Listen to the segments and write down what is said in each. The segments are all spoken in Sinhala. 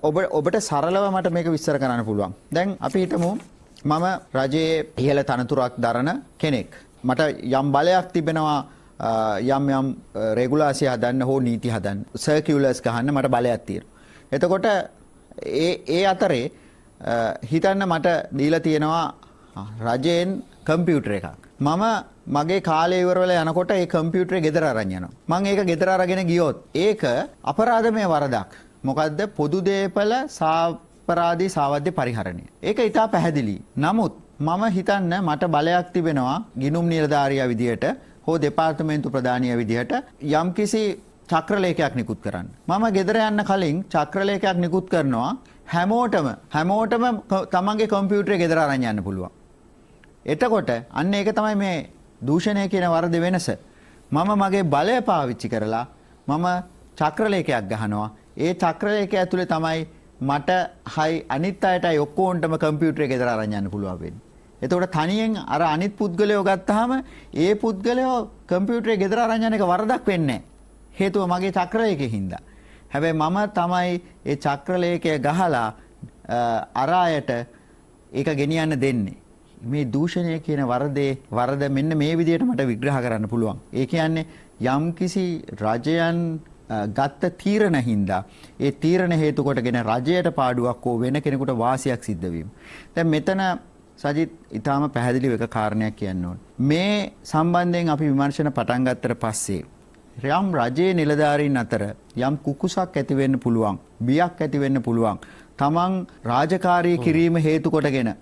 ඔබට සරලව මට මේක විස්තර කරන්න පුළුවන්. දැන් අපි හිතමු මම රජයේ ඉහළ තනතුරක් දරන කෙනෙක්. මට යම් බලයක් තිබෙනවා යම් රෙගුලාසි හදන්න හෝ නීති හදන්න. සර්කියුලර්ස් ගහන්න මට බලයක් තියෙනවා. එතකොට ඒ අතරේ හිතන්න මට දීලා තියෙනවා රජයෙන් කම්පියුටර් එකක්. මම මගේ කාලය ඉවර වෙලා යනකොට ඒ කම්පියුටරේ ගෙදර අරන් යනවා. මම ඒක ගෙදර අරගෙන ගියොත් ඒක අපරාධමය වරදක්. මොකද්ද? පොදු දේපල සාපරාධී සාවද්‍ය පරිහරණය. ඒක ඉතා පැහැදිලි. නමුත් මම හිතන්න මට බලයක් තිබෙනවා ගිණුම් නිලධාරියා විදියට හෝ දෙපාර්තමේන්තු ප්‍රධානියා විදියට යම්කිසි චක්‍රලේඛයක් නිකුත් කරන්න. මම ගෙදර යන්න කලින් චක්‍රලේඛයක් නිකුත් කරනවා හැමෝටම තමන්ගේ කම්පියුටරේ ගෙදර අරන් යන්න පුළුවන්. එතකොට අන්න ඒක තමයි මේ දූෂණය කියන වරද වෙනස. මම මගේ බලය පාවිච්චි කරලා මම චක්‍රලේඛයක් ගහනවා. ඒ චක්‍රලේඛය ඇතුලේ තමයි මට හයි අනිත් අයටයි ඔක්කොන්ටම කම්පියුටරේ ගෙදර අරන් යන්න පුළුවන් වෙන්නේ. එතකොට තනියෙන් අර අනිත් පුද්ගලයෝ ගත්තාම ඒ පුද්ගලයෝ කම්පියුටරේ ගෙදර අරන් යන එක වරදක් වෙන්නේ නැහැ. හේතුව මගේ චක්‍රලේඛයේ හින්දා. හැබැයි මම තමයි ඒ චක්‍රලේඛය ගහලා අර අයට ඒක ගෙනියන්න දෙන්නේ. මේ දූෂණය කියන වරද මෙන්න මේ විදිහට මට විග්‍රහ කරන්න පුළුවන්. ඒ කියන්නේ යම්කිසි රජයන් ගත්ත තීරණ හින්දා ඒ තීරණ හේතු කොටගෙන රජයට පාඩුවක් හෝ වෙන කෙනෙකුට වාසියක් සිද්ධ වීම. දැන් මෙතන සජිත් ඊටාම පැහැදිලිව එක කාරණයක් කියන්න ඕන. මේ සම්බන්ධයෙන් අපි විමර්ශන පටන් ගත්තට පස්සේ යම් රජයේ නිලධාරීන් අතර යම් කුකුසක් ඇති වෙන්න පුළුවන්, බියක් ඇති වෙන්න පුළුවන්. තමන් රාජකාරී කිරීම හේතු කොටගෙන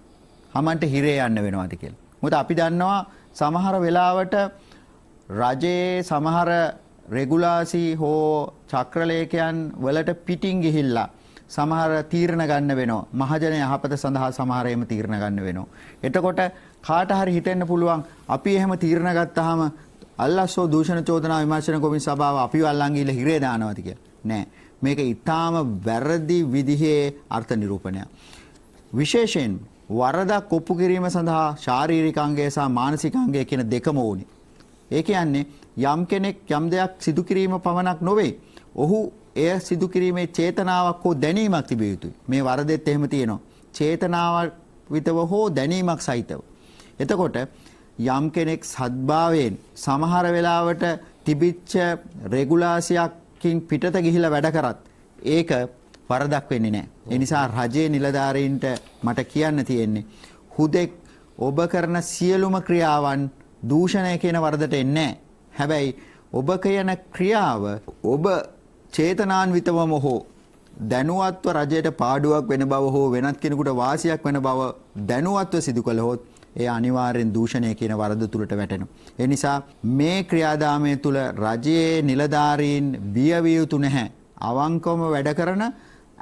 හමන්ට හිරේ යන්න වෙනවාද කියලා. මොකද අපි දන්නවා සමහර වෙලාවට රජයේ සමහර රෙගුලාසි හෝ චක්‍රලේඛයන් වලට පිටින් ගිහිල්ලා සමහර තීරණ ගන්න වෙනවා. මහජන යහපත සඳහා සමහර එහෙම තීරණ ගන්න වෙනවා. එතකොට කාට හරි හිතෙන්න පුළුවන් අපි එහෙම තීරණ ගත්තාම අල්ලස්සෝ දූෂණ චෝදනා විමර්ශන කොමිසම සභාව අපිව අල්ලන් ගිහලා හිරේ දානවාද කියලා. නෑ. මේක ඊටාම වැරදි විදිහේ අර්ථ නිරූපණයක්. විශේෂයෙන් වරදක් ඔප්පු කිරීම සඳහා ශාරීරික අංගය සහ මානසික අංගය කියන දෙකම ඕනේ. ඒ කියන්නේ යම් කෙනෙක් යම් දෙයක් සිදු කිරීම පමණක් නොවේ. ඔහු එය සිදු කිරීමේ චේතනාවක් හෝ දැනීමක් තිබිය යුතුයි. මේ වරදෙත් එහෙම තියෙනවා. චේතනාවක් විතව හෝ දැනීමක් සහිතව. එතකොට යම් කෙනෙක් සද්භාවයෙන් සමහර වෙලාවට තිබිච්ච රෙගුලාසියකින් පිටත ගිහිලා වැඩ කරත් ඒක වරදක් වෙන්නේ නැහැ. ඒ නිසා රජයේ නිලධාරීන්ට මට කියන්න තියෙන්නේ හුදෙක් ඔබ කරන සියලුම ක්‍රියාවන් දූෂණය කියන වරදට එන්නේ නැහැ. හැබැයි ඔබ කියන ක්‍රියාව ඔබ චේතනාන්විතවම හෝ දැනුවත්ව රජයට පාඩුවක් වෙන බව හෝ වෙනත් කෙනෙකුට වාසියක් වෙන බව දැනුවත්ව සිදු කළහොත් ඒ අනිවාර්යෙන් දූෂණය කියන වරද තුලට වැටෙනවා. ඒ නිසා මේ ක්‍රියාදාමය තුල රජයේ නිලධාරීන් බියවිය යුතු නැහැ. අවංකවම වැඩ කරන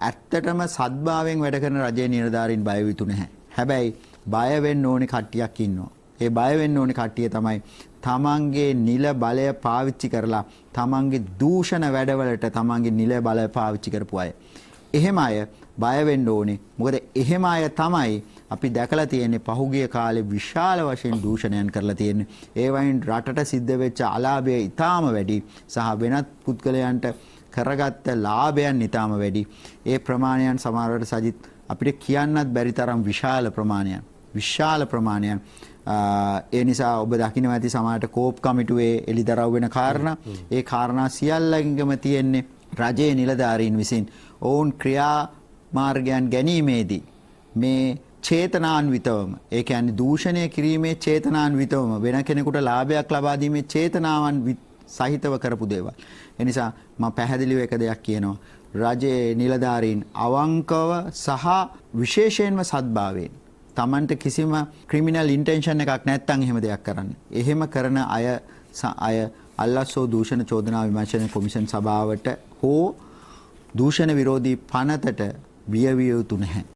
ඇත්තටම සද්භාවයෙන් වැඩ කරන රජයේ නිලධාරීන් බය වෙ යුතු නැහැ. හැබැයි බය වෙන්න ඕනේ කට්ටියක් ඉන්නවා. ඒ බය වෙන්න ඕනේ කට්ටිය තමයි තමන්ගේ නිල බලය පාවිච්චි කරලා තමන්ගේ දූෂණ වැඩවලට තමන්ගේ නිල බලය පාවිච්චි කරපු අය. එහෙම අය බය වෙන්න ඕනේ. මොකද එහෙම අය තමයි අපි දැකලා තියෙන්නේ පහුගිය කාලේ විශාල වශයෙන් දූෂණයන් කරලා තියෙන්නේ. ඒ වයින් රටට සිද්ධ වෙච්ච අලාභය ඊටාම වැඩි සහ වෙනත් පුද්ගලයන්ට කරගත්ත ලාභයන් ඊටාම වැඩි. ඒ ප්‍රමාණයන් සමහරවිට සජිත් අපිට කියන්නත් බැරි තරම් විශාල ප්‍රමාණයන්. ඒ නිසා ඔබ දකින්න ඇති සමහරට කෝප් කමිටුවේ එළිදරව් වෙන කාරණා ඒ කාරණා සියල්ලංගෙම තියෙන්නේ රජයේ නිලධාරීන් විසින් ඔවුන් ක්‍රියා මාර්ගයන් ගැනීමේදී මේ චේතනාන්විතවම ඒ කියන්නේ දූෂණය කිරීමේ චේතනාන්විතවම වෙන කෙනෙකුට ලාභයක් ලබා දීමේ චේතනාවන් සහිතව කරපු දේවල්. ඒ නිසා මම පැහැදිලිව එක දෙයක් කියනවා. රජයේ නිලධාරීන් අවංකව සහ විශේෂයෙන්ම සද්භාවයෙන් තමන්ට කිසිම ක්‍රිමිනල් ඉන්ටෙන්ෂන් එකක් නැත්නම් එහෙම දෙයක් කරන්න. එහෙම කරන අය අල්ලස්සෝ දූෂණ චෝදනා විමර්ශන කොමිෂන් සභාවට හෝ දූෂණ විරෝධී පනතට බියවිය යුතු නැහැ.